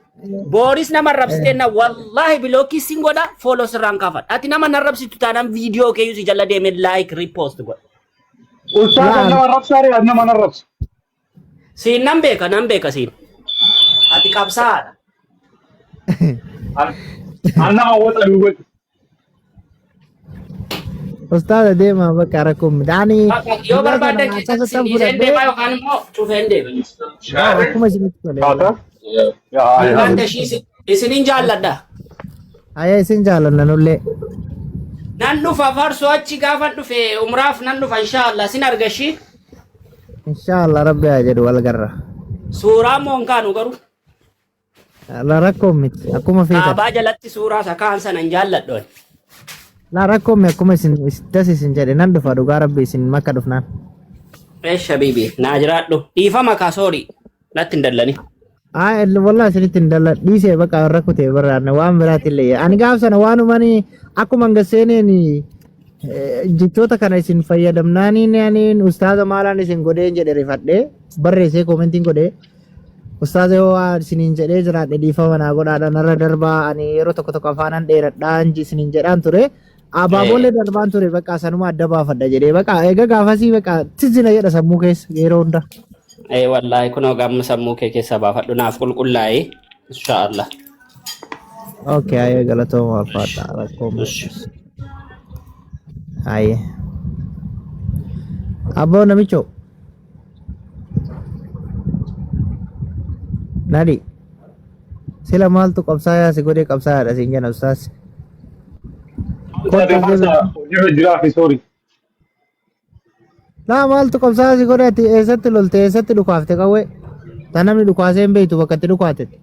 Booris nama rabsiteenna wallaahi bilookkii sin godha fooloo sirraan kaafadha. Ati nama nan rabsitu taanaan viidiyoo keeyyuu si jala deemee like repost godha. Ustaaza nama rabsaare nama nan rabsu. Siin nan beeka siin. Ati qabsaadha. Anna wata luwat. Ustaaza deema bakka rakkoo miti. Ani yoo barbaadan keessatti deemaa yookaan immoo cufeen deema. Akkuma isinitti tole. Isinin jaalladha. Ayya isin jaalladha nullee. Nan dhufa farsoo achi gaafa dhufe umraaf nan dhufa inshaallah sin argashi. Inshaallah rabbi haa jedhu wal garra. Suuraa moo hin kaanu garuu. La rakkoo miti akkuma feetan. Kaabaa jalatti suuraa sakaan sana hin jaalladhoon. La rakkoo miti akkuma isin jedhe nan dhufa dhugaa rabbi isin makka dhufnaan. Eesha bibi naa jiraadhu dhiifama kaa soorii natti hin dallani. Wallahi isinitti hin dallan dhiisee bakka rakkutee barraanne waan biraatti illee ani gaaf sana waanumani akkuma hanga seeneen jechoota kana isin fayyadamnaaniin ani ustaaza maalaan isin godheen jedhe rifadhee barreessee koomentiin godhee. Ustaaza yoo isiniin jedhee jiraadhe dhiifama naa godhaadha narra darbaa ani yeroo tokko afaanan dheeradhaan isiniin jedhaan ture abaaboollee darbaan ture bakka sanuma adda baafadha jedhee bakka eega gaafasii bakka tizina jedha sammuu keessa yeroo hunda. Wallaahi kunoo gamma sammuu kee keessa baafadhu naaf qulqullaa'ee inshaallah. Okay ayee galatooma alfaadha rakkoo. Ayee. Aboo namichoo. Nadi sila maaltu qabsaayaa si godhee qabsaayaadha siin jenna ustaas. Laa maaltu qabsaayaa si godhee ati eessatti lolte eessatti dhukaafte qawwee ta namni dhukaasee hin beektu bakka itti dhukaatetti.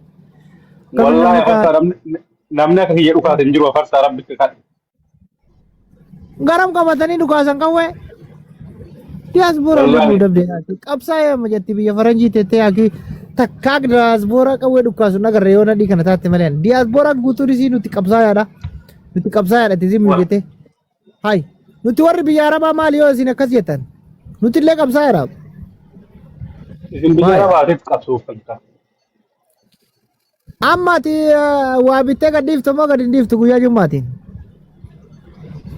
Wallaahi namni akka kiyya dhukaate hin jiru afarsaa rabbitti kan. Garam qabatanii dhukaasan qawwee. Diyaasboora loluu dabdeedhaati qabsaayaa majatti biyya faranjii tettee akii. Takkaak diyaasboora qawwee dhukaasu nagarre yoo nadhii kana taatti malee diyaasboora guutuu isii nuti qabsaayaadha tizimmi jette hai nuti warri biyya arabaa maali yoo isin akkas jettan nuti illee qabsaa jira isin biyya baatiif qabsoofamta. amma ati waa bittee gadhiiftu moo gad hin dhiiftu guyyaa jummaatiin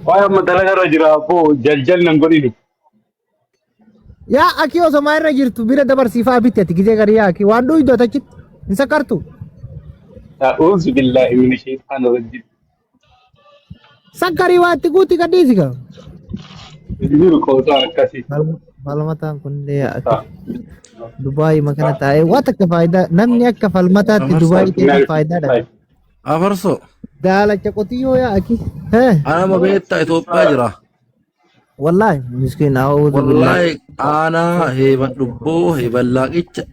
Waa'ee amma dalagarra jira boo jaljal nan godhinu. yaa akii osoo maa irra jirtu bira dabarsiifaa bitte ati gizee gadi yaa akii waan dhuydu achitti hin sakkartu A'uudhu billaahi min shaytaani rajiim. sakkarii waa itti guutti gadhiisi gaa Jiru kootaa akkasii. falmataan kun illee yaa akii Dubai makana taa'ee waan akka faayidaa namni akka falmataatti Dubai ta'e faayidaadha. Afarso. Daalacha qotiyyoo yaa akii. Ana mabeetta Itoophiyaa jira. Wallahi miskiin a'uudhu Wallahi ana heeban dhubboo heeban laaqicha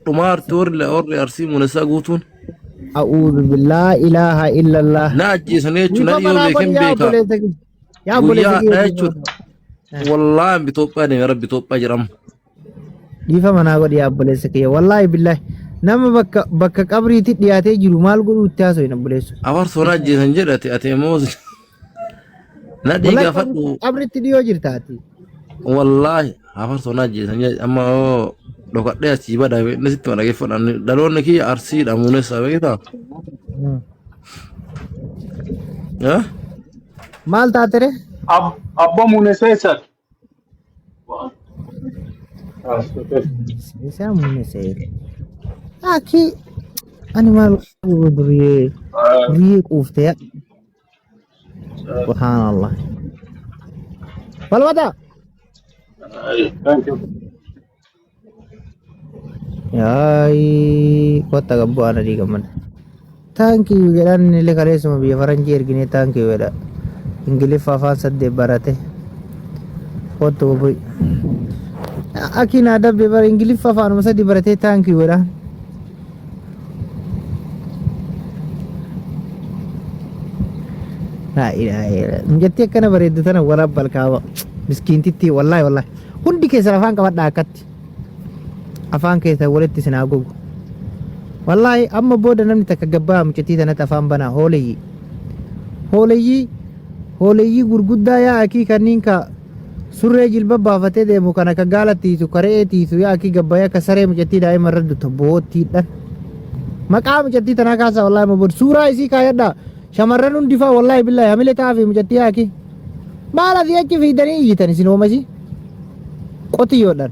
dhumaarti warri arsii munesaa guutuun. A'uudhu billaa ilaaha illallah. Na ajjeesanii jechuun na dhiyoo beekan beeka. Yaa Guyyaa boleessa jechuudha. Wallahi Itoophiyaa deeme rabbi Itoophiyaa jedhama. dhiifa manaa godhi yaa boleessa kiyya wallahi billahi nama bakka qabriitti dhiyaatee jiru maal godhu itti haasoo hin boleessu. Afarsoo na ajjeesan jedhate ati immoo na dhiigafadhu. Qabriitti dhiyoo jirtaati. Wallahi afarsoo na ajjeesan jedhe amma dhokadhee asii badaa beekne sitti mana geeffadhan dhaloonni kiyya arsiidha muunessaa beektaa. Maal taatere? Abba muunessaa eessaati? Isa muunesee. Aki ani maal duriyee quuftee. Subhanallah. Falmata. Thank you. Yaai kota gabbu ana di gaman. Thank you jedhan illee kaleessuma biyya faranjii ergine thank you jedha. Ingiliffa afaan saddeet barate. Kottu bui. Aki na dabbe bar ingiliffa afaanuma sadii barate thank you jedha. La ilaha illallah. Njatti akkana bareeddu tana waraab balkaaba. Miskiintitti wallahi. Hundi keessan afaan qabadhaa akkatti. Afaan keessa walitti sinaa gogu. Wallahi amma booda namni takka gabbaa mucatii tanatti afaan banaa hooleyyii gurguddaa yaa akii kanniin ka surree jilba baafatee deemu kana ka gaalattiisu karee tiisu yaa akii gabbayee akka saree mucatii daa'ima irra dutta boottiidhaan. Maqaa mucattii tanaa kaasaa wallahi amma booda suuraa isii kaayadhaa shamarran hundifaa wallahi billahi hamilee taa'afi mucattii yaa akii. Maal asii achi fiidanii iyyitan isin oomasi qotiyyoodhaan.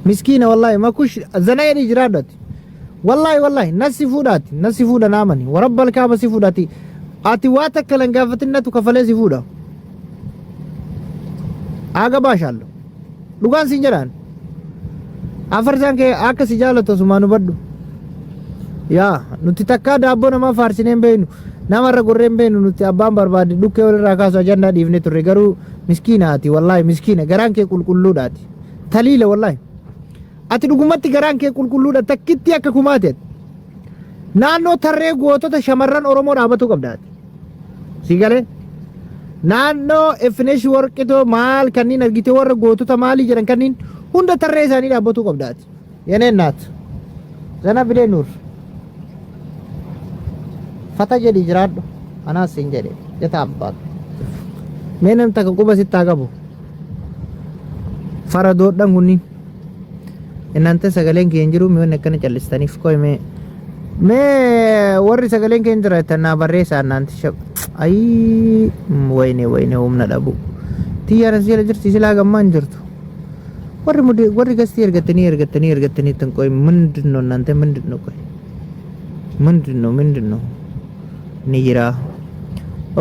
Miskiina wallahi makush zanayani jiraadati wallahi nasi fuudha naamani warabbal kaaba si fuudhati ati waa takka lan gaafatinatu kafalee si fuudha aga baashaallo dhugaan siin jedhaan afarsaan kee akka si jaalatu sumaanu baddu yaa nuti takkaa daabboo namaa faarsineen beeynu namarra gorreen beeynu nuti abbaan barbaade dhukkee walirraa kaasu ajannaa dhiifne turre garuu miskiina ati wallahi miskiina garaan kee qulqulluudhaati taliila wallahi ati dhugumatti garaan kee qulqulluudha takkitti akka kumaateet naannoo tarree gootota shamarran Oromoo dhaabatu qabdaati si galee naannoo efnesh warqitoo maal kanniin argite warra gootota maalii jedhan kanniin hunda tarree isaanii dhaabatu qabdaati yeneen naat zana bidee nuur fata jedhi jiraadhu anaas siin jedhe jeta abbaat mee nam takka quba sittaa qabu fara doodhan kunniin እናንተ ሰገሌን ከንጅሩ ምን ከነ ጨልስተኒፍ ቆይ ሜ ወሪ ሰገሌን ከንጅራ ተና በሬሳ እናንተ ሸብ አይ ወይኔ ኡምና ዳቡ ቲያረ ሲለ ጅርቲ ስላገማ እንጅርቱ ወሪ ገስቲ እርገተኒ ተንቆይ ምንድነው እናንተ ምንድነው ቆይ ምንድነው ንይራ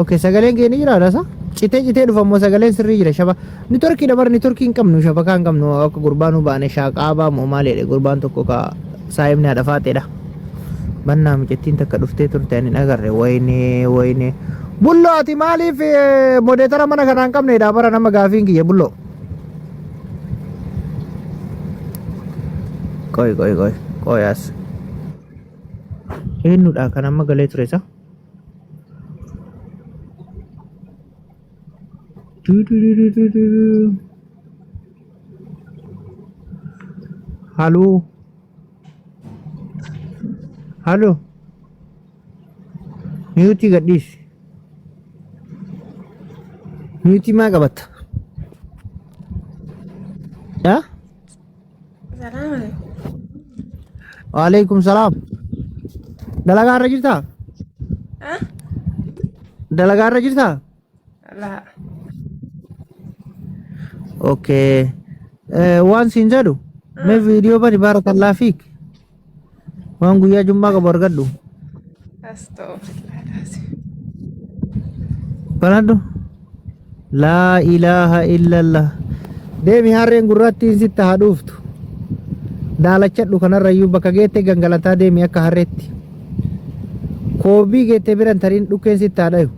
ኦኬ ሰገሌን ከንጅራ ራሳ citee dhufammoo sagaleen sirrii jira shaba ni torkii dabar ni torkii hin qabnu shaba kan qabnu akka gurbaanu baane shaaqaabaa moo maaleedha gurbaan tokko ka saayimni haadha faateedha bannaa micettiin takka dhuftee turte ani agarre wayne bulloo ati maaliif modeetara mana kanaa hin qabneedha bara nama gaafiin kiyya bulloo qoy as eenyudha kan amma galee ture isa halo mute gadis Miti maa qabatta? Yaa? Waalaikum salaam. Dalagaa irra jirtaa? Dalagaa irra jirtaa? Laa. Okay. Waan siin jedhu mee viidiyoo bani baarakallah fiik. Waan guyyaa jummaa qabu argadhu. Banadhu. Laa ilaaha illallah. Deemi harreen gurraattiin sitti haa dhuftu. Daalachadhu kanarrayyuu bakka geette gangalataa deemi akka harreetti. Koobii geette biran tariin dhukkeen sitti haa dhayu.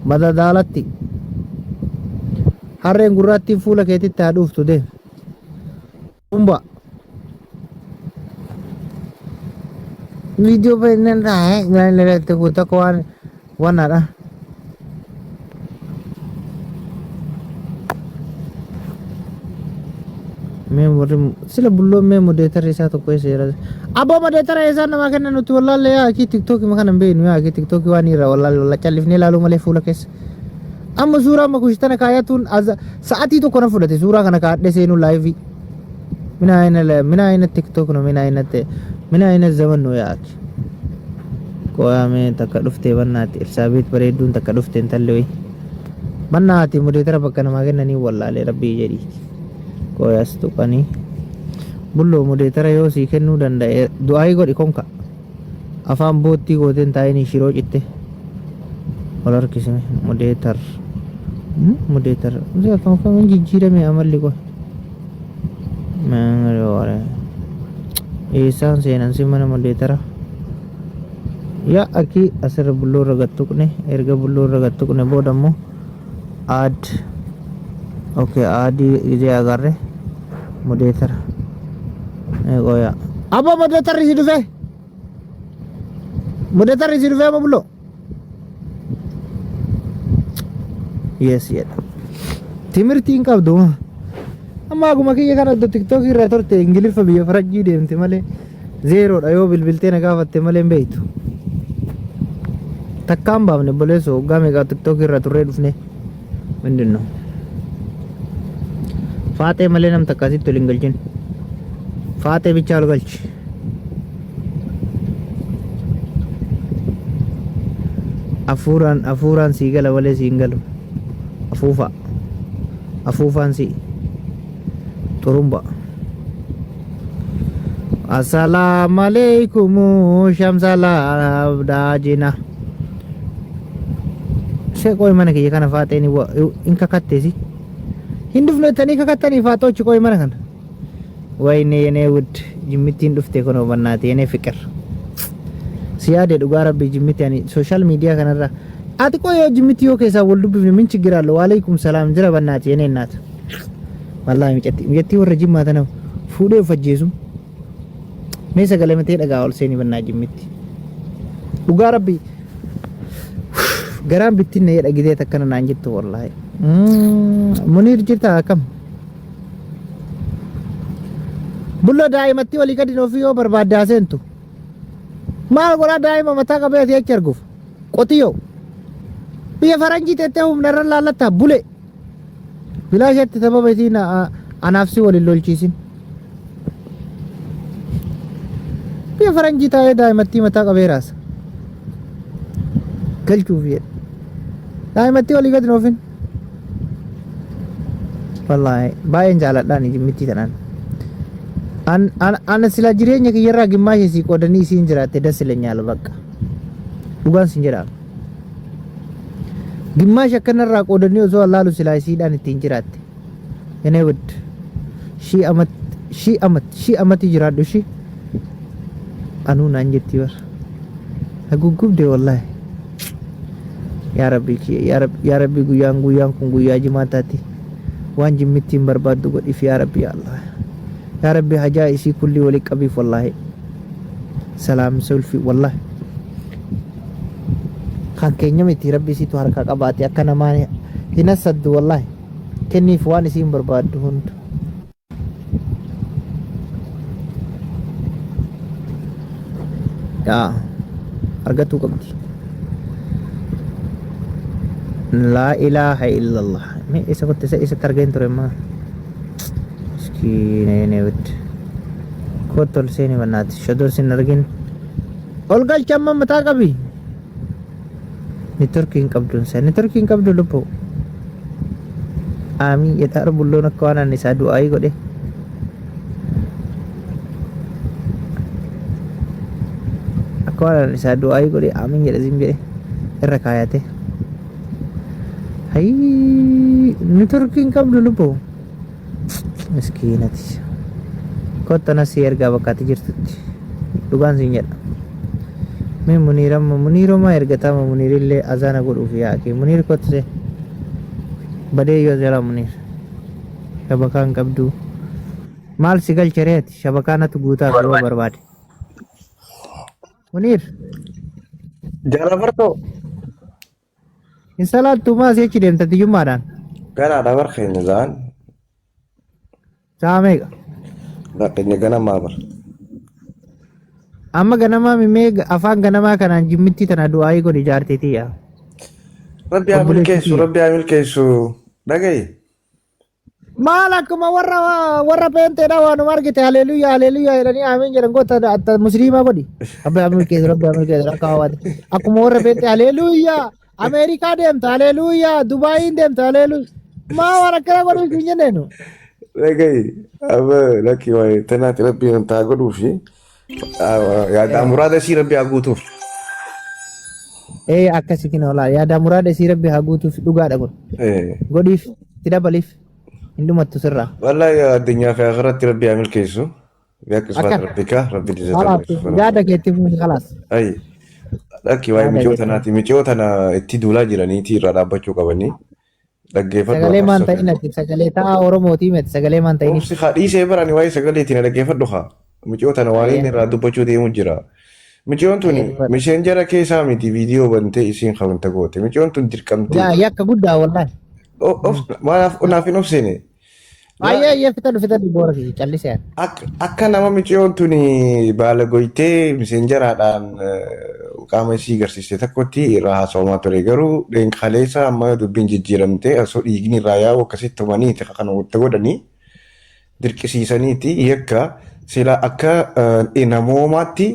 Mata daalatti. Harreen gurraattiin fuula keetitti haa dhuftu deemi. Umba. Video benar dah, jangan lihat tu tak kawan ada. Memori sila belum moderator satu kau sih. Abo moderator sana makan anu tu wallah ya ki TikTok makan ambil ya ki TikTok wani ra wallah chalif ni lalu malay full kes. Amma surah ma kushtana kaya tun saat itu kona full te surah kana ka dese nu live. Mina ina TikTok no mina ina zaman no ya. Koya me takka dufte bannati sabit bareedun takka dufte talloy. Bannati moderator bakkana magan nani wallah le rabbi jadi. Koya stupani. Bullo moderator yo si kennu dandae duai godi konka. Afam botti goten tayni shiro jitte. Olar kisme moderator. Moderator. Dia kamu jijjira me amal ko. Mangare. Isan senan simana moderator. Ya aki asar bullo ragatuk ne erga bullo ragatuk ne bodammo add okay adi ide agarre moderator goya apa moderator isi duve apa bullo yes timirti ingkab do amma aguma kiya kana do TikTok irra torte ingilif biya farajji demte male zero ayo bilbilte na gafatte male mbeitu Takkan bamne boleh so game ga TikTok irra turre dufne mindinno Fate male nam takasi tulingalchin Fate bichal galch afuran sigala wale singalu afufan si turumba Assalamualaikum syamsala dajina Koy mana kaya kana fate ni inka katte si hinduf no tani kakatani fato ci koy mana kan way ne wud jimmitin dufte kono bannati ne fikr siade du garabbi jimmitani social media kanarra ati koy jimmiti yo kesa woldu bi min ci girallo wa alaykum salam jira bannati ne nat wallahi mi jetti wor jimma tan fude fajjesu me sagale mete daga wal seni banna jimmiti du garabbi garam bitin ne yada gide takkana nan jitto wallahi munir jirta kam bullo daimatti wali kadi no fiyo barbada sentu mal gola daima mata ka be ya cerguf qotiyo biya faranji tete hum naran lalata bule bila shat tababatina anafsi wali lolchisin biya faranji ta daimatti mata ka be ras kal chufiye daimatti wali kadi no fin wallahi bayan jaladani jimmiti tanan an sila jirenya ke yara gimashi si kodani sin jirate dasilenya albaka bukan sin jira gimashi kanarra kodani zo Allah sila si dan tin jirate ene wud shi amat jiradu shi anu nanjeti war agugub de wallahi ya rabbi guyang kun guyaji matati wanji mitim barbadu god if ya rabbi Allah ya rabbi haja isi kulli wali qabif wallahi salam sulfi wallahi kan kenya miti rabbi situ harka qabati akana ma hinasad wallahi kenni fwani sim barbadu hund ya harga tu qabdi لا إله إلا الله مي إيسا كنت إيسا ترجين ترى ما مسكين يعني ود كوتل سيني بنات شدور سنرجين أولغال كم متى كبي نتركين كبدون سن نتركين كبدون لبو آمين يتار بلو نكوانا نسادو أي كده أكوانا نسادو أي كده آمين يلزم كده الركاياته هاي نتركين كبدون لبو مسكينة كوتا نسير غابكاتي جرتت دوغان سينجر मैं मुनीरो मा ergata ma munirille azana godu fi aki munir kotre bade yo jala munir shabakan kabdu mal sigal cheret shabakana tu guta ko barbad munir Jangan berto. insala tuma se chidem tati jumaran Kan ada berkhair nizan. samega Lakinnya gana mabar. amma ganama me afan ganama kana jimmitti tana du'ai ko dijarti ya Rabbi amil kesu. Dagai. malak ma warra pente da wanu margite haleluya haleluya ilani amin jaran gota atta muslima bodi abba amil ke rakawat aku ma warra pente haleluya amerika dem haleluya dubai dem haleluya ma warra kara godu kinyenenu Dagai. Apa laki wai tenat Rabbi entah aku dufi. Ya ada murada si Rabbi aku tu. akkasikin wala ya da murada si rabbi hagutu duga da gon godif tidak balif indumatu sirra Wallahi ya dunia fi akhirat Rabbi amil kesu. Ya kisrat Rabbika Rabbi خلاص dizat. ya da ke timu خلاص Ay. Laki wai micho tana itti dula jirani ti rada bacho kabani. Dhaggeeffadhu. sagalee maanta inatti sagalee ta'a oromooti miti sagalee maanta inni Obsi dhiisee barani waa'ee sagaleetiin dhaggeeffadhu haa. Michoo tana waan inni irraa dubbachuu deemu jira. Michoon tuni miseenjara keessaa miti viidiyoo bantee isiin qabanta goote. Michoon tun dirqamtee. yaa yakka guddaa wallahi Maanaaf naaf hin obsine. ayyee fitadhu boora kiyya callisee Akka nama michoon tuni baala goytee miseenjaraadhaan qaama isii garsiiste tokkotti irraa haasa'umaa ture garuu dheenqaleessa amma dubbiin jijjiiramtee osoo dhiigni irraa yaa'u akkasitti tumanii kan walitti godhanii dirqisiisaniiti yakka sila akka namoomaatti